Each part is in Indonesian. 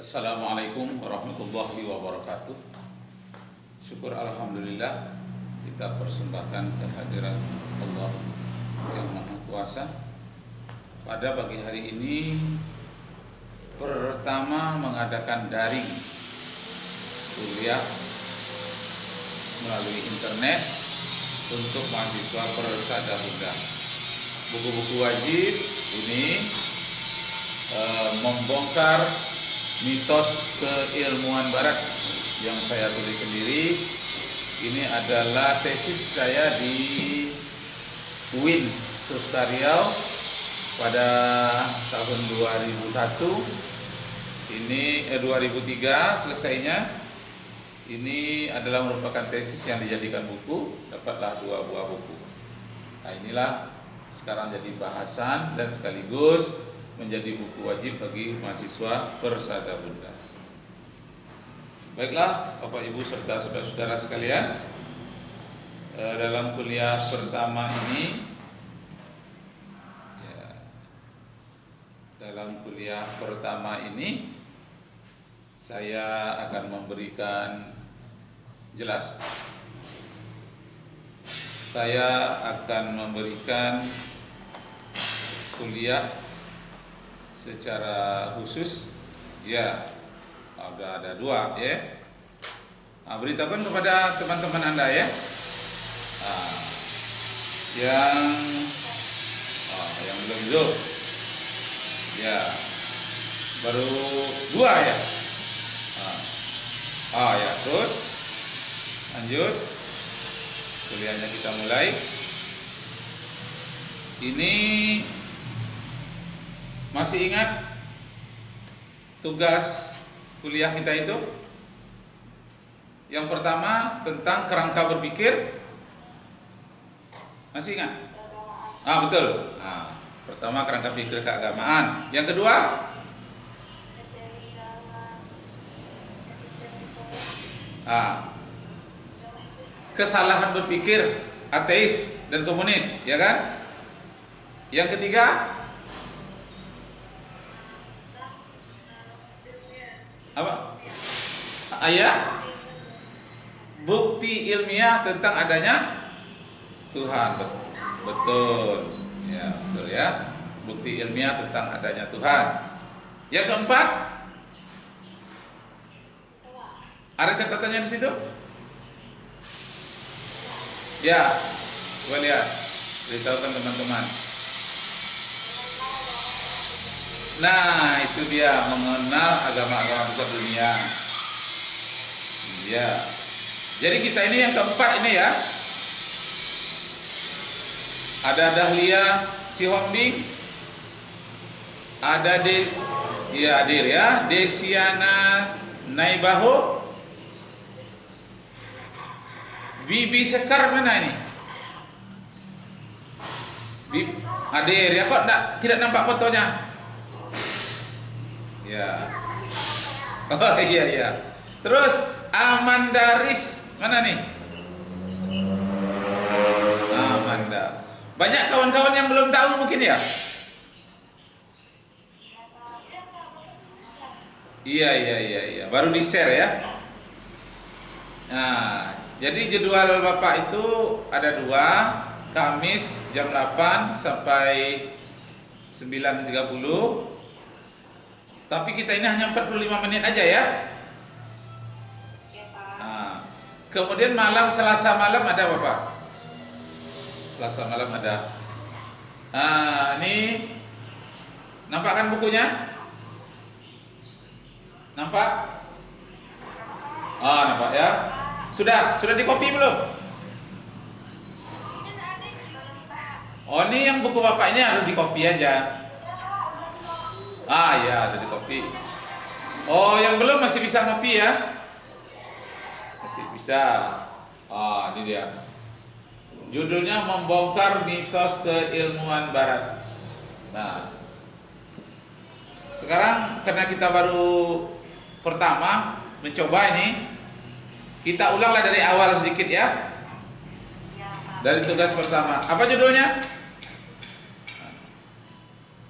Assalamualaikum warahmatullahi wabarakatuh. Syukur alhamdulillah kita persembahkan kehadiran Allah yang Maha Kuasa. Pada pagi hari ini pertama mengadakan daring kuliah melalui internet untuk mahasiswa Persada Bunda. Buku-buku wajib ini membongkar mitos keilmuan barat yang saya tulis sendiri. Ini adalah tesis saya di UIN Susta Riau pada tahun 2001. Ini 2003 selesainya. Ini adalah merupakan tesis yang dijadikan buku, dapatlah 2 buah buku. Nah, inilah sekarang jadi bahasan dan sekaligus menjadi buku wajib bagi mahasiswa Persada Bunda. Baiklah Bapak Ibu serta saudara-saudara sekalian, dalam kuliah pertama ini saya akan memberikan saya akan memberikan kuliah secara khusus, ya, ada 2 ya. Nah, beritahukan kepada teman-teman Anda ya. Nah, yang belum zoom, ya, baru 2 ya. Ya, terus lanjut kuliahnya, kita mulai. Ini masih ingat tugas kuliah kita itu? Yang pertama tentang kerangka berpikir. Masih ingat? Betul. Pertama kerangka pikir keagamaan. Yang kedua? Kesalahan berpikir ateis dan komunis, ya kan? Yang ketiga? Apa? Bukti ilmiah tentang adanya Tuhan. Betul. Ya, betul ya. Bukti ilmiah tentang adanya Tuhan. Yang keempat? Ada catatannya di situ? Ya, coba lihat. Beritahukan teman-teman. Nah, itu dia, mengenal agama-agama besar dunia. Ya. Jadi kita ini yang keempat ini ya. Ada Dahlia Sihombing, ada Desiana Naibaho, Bibi Sekar mana ini? Adir ya, kok tidak nampak fotonya? Ya. Oh iya. Terus Amandaris mana nih? Amanda. Banyak kawan-kawan yang belum tahu mungkin ya? Iya. Baru di-share ya. Nah, jadi jadwal Bapak itu ada 2, Kamis jam 8 sampai 9.30. Tapi kita ini hanya 45 menit aja ya. Kemudian malam Selasa malam ada Bapak. Selasa malam ada. Ini nampakkan bukunya? Nampak? Nampak ya. Sudah di copy belum? Ini yang buku Bapak ini harus di copy aja. Ya, ada di copy. Yang belum masih bisa copy ya? Masih bisa. Ini dia. Judulnya Membongkar Mitos Keilmuan Barat. Nah, sekarang karena kita baru pertama mencoba ini, kita ulanglah dari awal sedikit ya. Dari tugas pertama. Apa judulnya?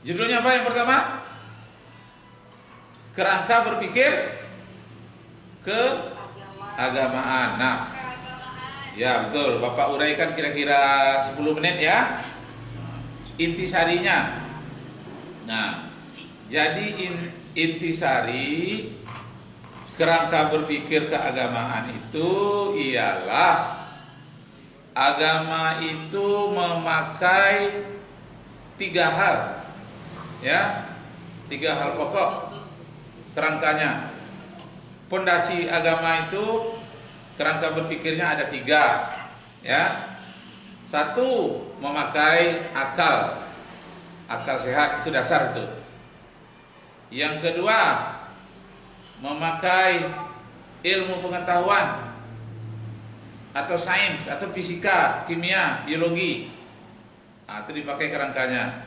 Judulnya apa yang pertama? kerangka berpikir keagamaan. Nah, ya betul, Bapak uraikan kira-kira 10 menit ya. Intisarinya. Nah, jadi intisari kerangka berpikir keagamaan itu ialah agama itu memakai 3 hal, ya, 3 hal pokok kerangkanya. Pondasi agama itu kerangka berpikirnya ada 3, ya. 1, memakai akal sehat, itu dasar itu. Yang kedua, memakai ilmu pengetahuan atau sains atau fisika, kimia, biologi. Nah, itu dipakai kerangkanya.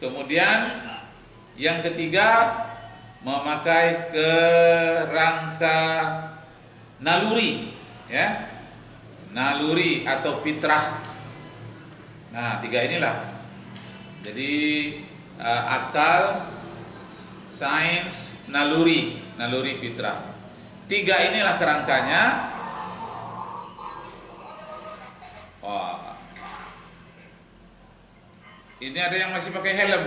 Kemudian yang ketiga, memakai kerangka naluri, ya, naluri atau fitrah. Nah, 3 inilah. Jadi akal, sains, naluri fitrah. 3 inilah kerangkanya. Wah. Ini ada yang masih pakai helm.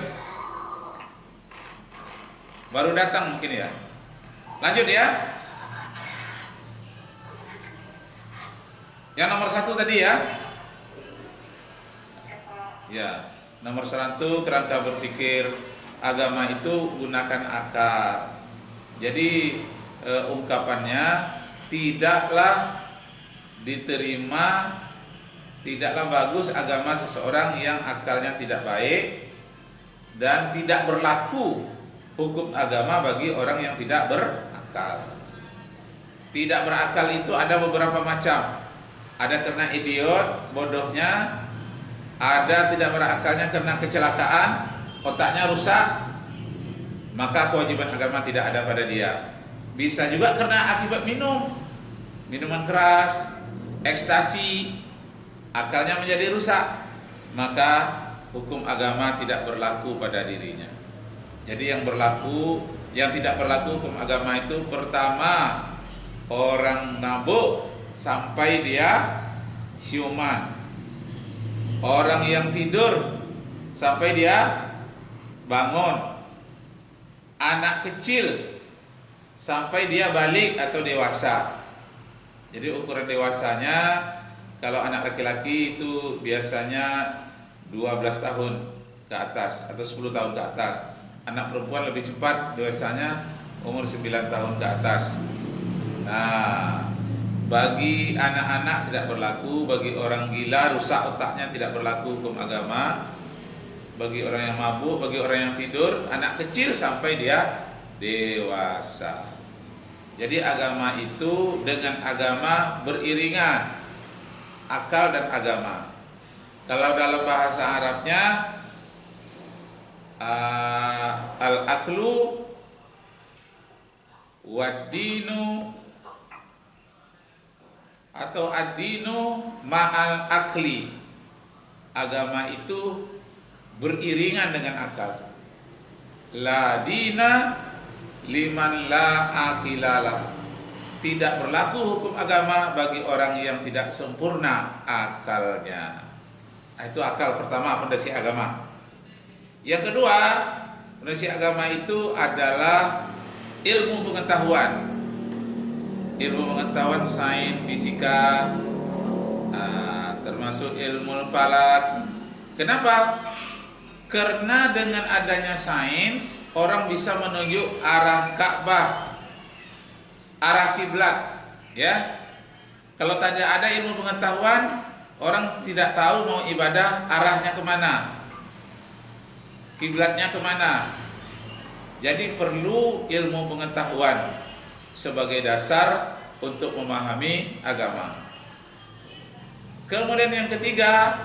Baru datang mungkin ya. Lanjut ya. Yang nomor 1 tadi ya. Ya, nomor 1 kerangka berpikir agama itu gunakan akal. Jadi ungkapannya, tidaklah diterima, tidaklah bagus agama seseorang yang akalnya tidak baik, dan tidak berlaku hukum agama bagi orang yang tidak berakal. Tidak berakal itu ada beberapa macam. Ada karena idiot, bodohnya. Ada tidak berakalnya karena kecelakaan, otaknya rusak, maka kewajiban agama tidak ada pada dia. Bisa juga karena akibat minuman keras, ekstasi, akalnya menjadi rusak, maka hukum agama tidak berlaku pada dirinya. Jadi yang tidak berlaku hukum agama itu, pertama, orang mabuk sampai dia siuman, orang yang tidur sampai dia bangun, anak kecil sampai dia balik atau dewasa. Jadi ukuran dewasanya, kalau anak laki-laki itu biasanya 12 tahun ke atas atau 10 tahun ke atas. Anak perempuan lebih cepat dewasanya, umur 9 tahun ke atas. Nah, bagi anak-anak tidak berlaku, bagi orang gila rusak otaknya tidak berlaku hukum agama, bagi orang yang mabuk, bagi orang yang tidur, anak kecil sampai dia dewasa. Jadi agama itu dengan agama beriringan, akal dan agama. Kalau dalam bahasa Arabnya al-aklu wad-dinu atau ad-dinu ma'al akli. Agama itu beriringan dengan akal. La dina liman la akilalah. Tidak berlaku hukum agama bagi orang yang tidak sempurna akalnya. Nah, itu akal pertama, fondasi agama. Yang kedua, fondasi agama itu adalah ilmu pengetahuan. Ilmu pengetahuan sains, fisika, termasuk ilmu falak. Kenapa? Karena dengan adanya sains, orang bisa menuju arah Ka'bah, arah kiblat, ya. Kalau tidak ada ilmu pengetahuan, orang tidak tahu mau ibadah arahnya kemana, kiblatnya kemana. Jadi perlu ilmu pengetahuan sebagai dasar untuk memahami agama. Kemudian yang ketiga,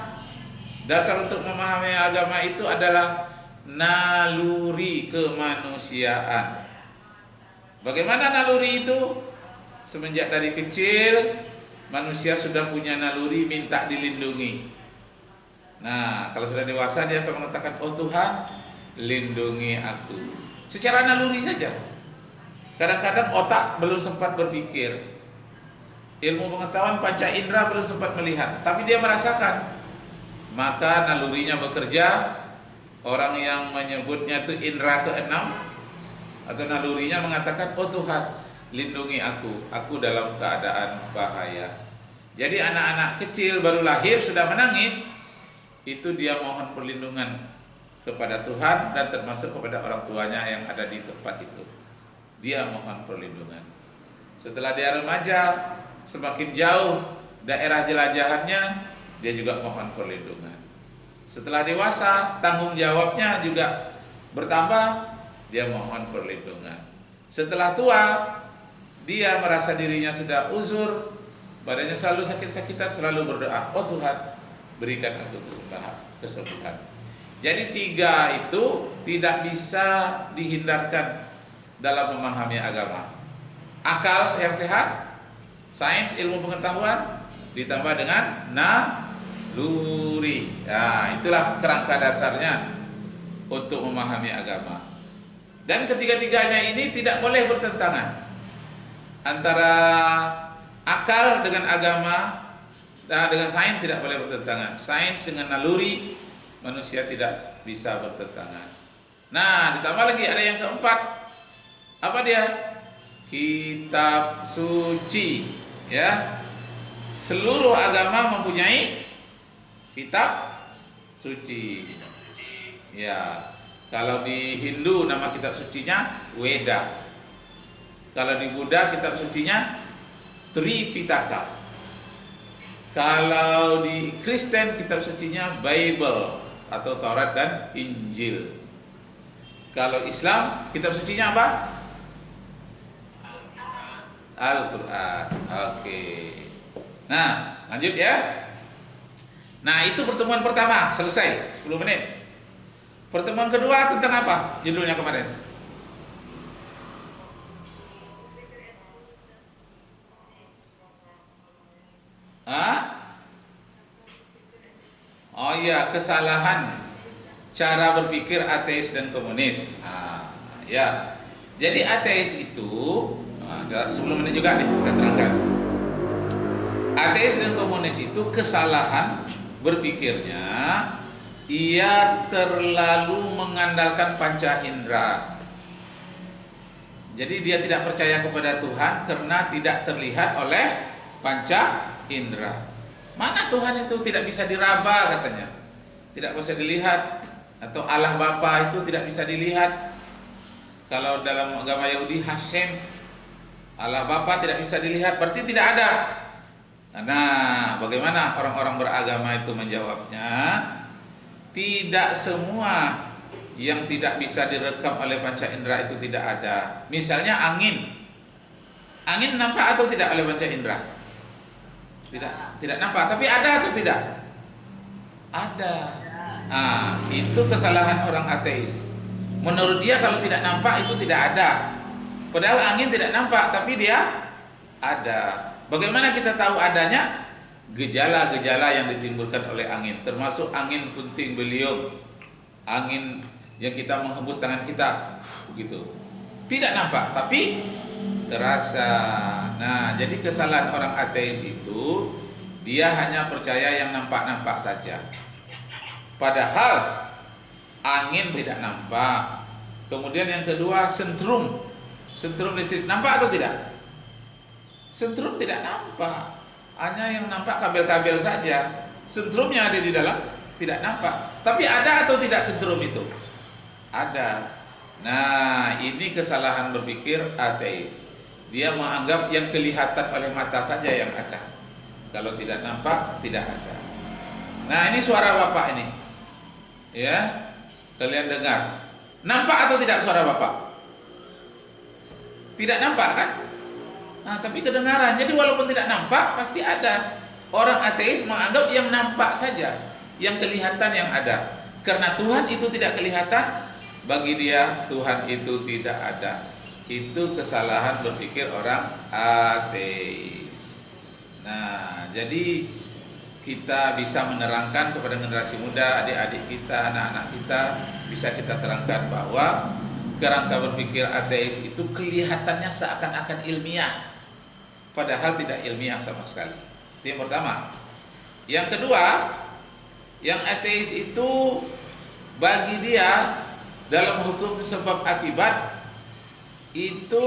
dasar untuk memahami agama itu adalah naluri kemanusiaan. Bagaimana naluri itu? Semenjak dari kecil manusia sudah punya naluri minta dilindungi. Nah, kalau sudah dewasa dia akan mengatakan, "Oh Tuhan, lindungi aku." Secara naluri saja. Kadang-kadang otak belum sempat berpikir, ilmu pengetahuan panca indera belum sempat melihat, tapi dia merasakan. Maka nalurinya bekerja. Orang yang menyebutnya itu indera keenam atau nalurinya mengatakan, oh Tuhan, lindungi aku dalam keadaan bahaya. Jadi anak-anak kecil baru lahir sudah menangis, itu dia mohon perlindungan kepada Tuhan dan termasuk kepada orang tuanya yang ada di tempat itu. Dia mohon perlindungan. Setelah dia remaja, semakin jauh daerah jelajahannya, dia juga mohon perlindungan. Setelah dewasa, tanggung jawabnya juga bertambah, dia mohon perlindungan. Setelah tua, dia merasa dirinya sudah uzur, badannya selalu sakit-sakitan, selalu berdoa, oh Tuhan, berikan aku kesembuhan. Jadi 3 itu tidak bisa dihindarkan dalam memahami agama. Akal yang sehat, sains, ilmu pengetahuan, ditambah dengan naluri. Nah, itulah kerangka dasarnya untuk memahami agama. Dan ketiga-tiganya ini tidak boleh bertentangan. Antara akal dengan agama, dengan sains tidak boleh bertentangan. Sains dengan naluri, manusia tidak bisa bertentangan. Nah, ditambah lagi ada yang keempat. Apa dia? Kitab suci. Ya, seluruh agama mempunyai kitab suci. Ya, kalau di Hindu nama kitab sucinya Weda. Kalau di Buddha kitab sucinya Tripitaka. Kalau di Kristen kitab sucinya Bible atau Taurat dan Injil. Kalau Islam kitab sucinya apa? Al-Quran. Oke. Nah, lanjut ya. Nah, itu pertemuan pertama, selesai 10 menit. Pertemuan kedua tentang apa? Judulnya kemarin. Oh iya, kesalahan cara berpikir ateis dan komunis. Ya. Jadi ateis itu, sebelum ini juga nih kita terangkan. Ateis dan komunis itu kesalahan berpikirnya, ia terlalu mengandalkan panca indera. Jadi dia tidak percaya kepada Tuhan karena tidak terlihat oleh panca indera. Mana Tuhan itu tidak bisa diraba katanya, tidak bisa dilihat, atau Allah Bapa itu tidak bisa dilihat. Kalau dalam agama Yahudi Hashem, Allah Bapa tidak bisa dilihat, berarti tidak ada. Nah, bagaimana orang-orang beragama itu menjawabnya? Tidak semua yang tidak bisa direkam oleh panca indera itu tidak ada. Misalnya angin. Angin nampak atau tidak oleh panca indera? Tidak nampak, tapi ada atau tidak? Ada. Nah, itu kesalahan orang ateis. Menurut dia kalau tidak nampak itu tidak ada. Padahal angin tidak nampak, tapi dia ada. Bagaimana kita tahu adanya? Gejala-gejala yang ditimbulkan oleh angin, termasuk angin puting beliung, angin yang kita menghembus tangan kita, gitu. Tidak nampak, tapi terasa. Nah, jadi kesalahan orang ateis itu dia hanya percaya yang nampak-nampak saja. Padahal angin tidak nampak. Kemudian yang kedua, sentrum listrik nampak atau tidak? Sentrum tidak nampak, hanya yang nampak kabel-kabel saja. Sentrumnya ada di dalam tidak nampak. Tapi ada atau tidak sentrum itu? Ada. Nah, ini kesalahan berpikir ateis. Dia menganggap yang kelihatan oleh mata saja yang ada. Kalau tidak nampak, tidak ada. Nah, ini suara Bapak ini. Ya, kalian dengar. Nampak atau tidak suara Bapak? Tidak nampak kan? Nah, tapi kedengaran. Jadi walaupun tidak nampak, pasti ada. Orang ateis menganggap yang nampak saja, yang kelihatan yang ada. Karena Tuhan itu tidak kelihatan, bagi dia Tuhan itu tidak ada. Itu kesalahan berpikir orang ateis. Nah, jadi kita bisa menerangkan kepada generasi muda, adik-adik kita, anak-anak kita, bisa kita terangkan bahwa kerangka berpikir ateis itu kelihatannya seakan-akan ilmiah, padahal tidak ilmiah sama sekali. Itu yang pertama. Yang kedua, yang ateis itu bagi dia dalam hukum sebab akibat itu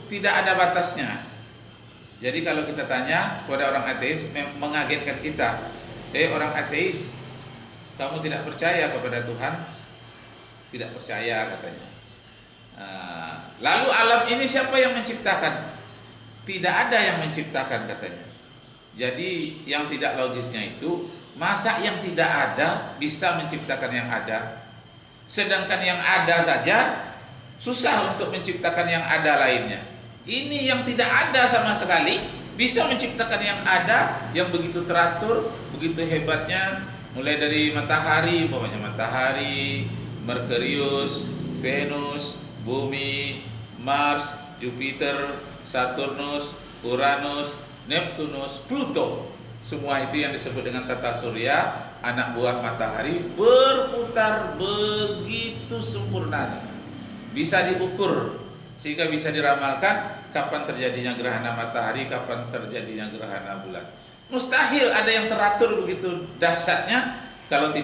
tidak ada batasnya. Jadi kalau kita tanya kepada orang ateis, mengagetkan kita, orang ateis, kamu tidak percaya kepada Tuhan? Tidak percaya katanya. Lalu alam ini siapa yang menciptakan? Tidak ada yang menciptakan katanya. Jadi yang tidak logisnya itu, masa yang tidak ada bisa menciptakan yang ada, sedangkan yang ada saja susah untuk menciptakan yang ada lainnya. Ini yang tidak ada sama sekali bisa menciptakan yang ada, yang begitu teratur, begitu hebatnya, mulai dari matahari, umpamanya matahari, Merkurius, Venus, Bumi, Mars, Jupiter, Saturnus, Uranus, Neptunus, Pluto. Semua itu yang disebut dengan tata surya, anak buah matahari, berputar begitu sempurnanya. Bisa diukur sehingga bisa diramalkan kapan terjadinya gerhana matahari, kapan terjadinya gerhana bulan. Mustahil ada yang teratur begitu dahsyatnya kalau tidak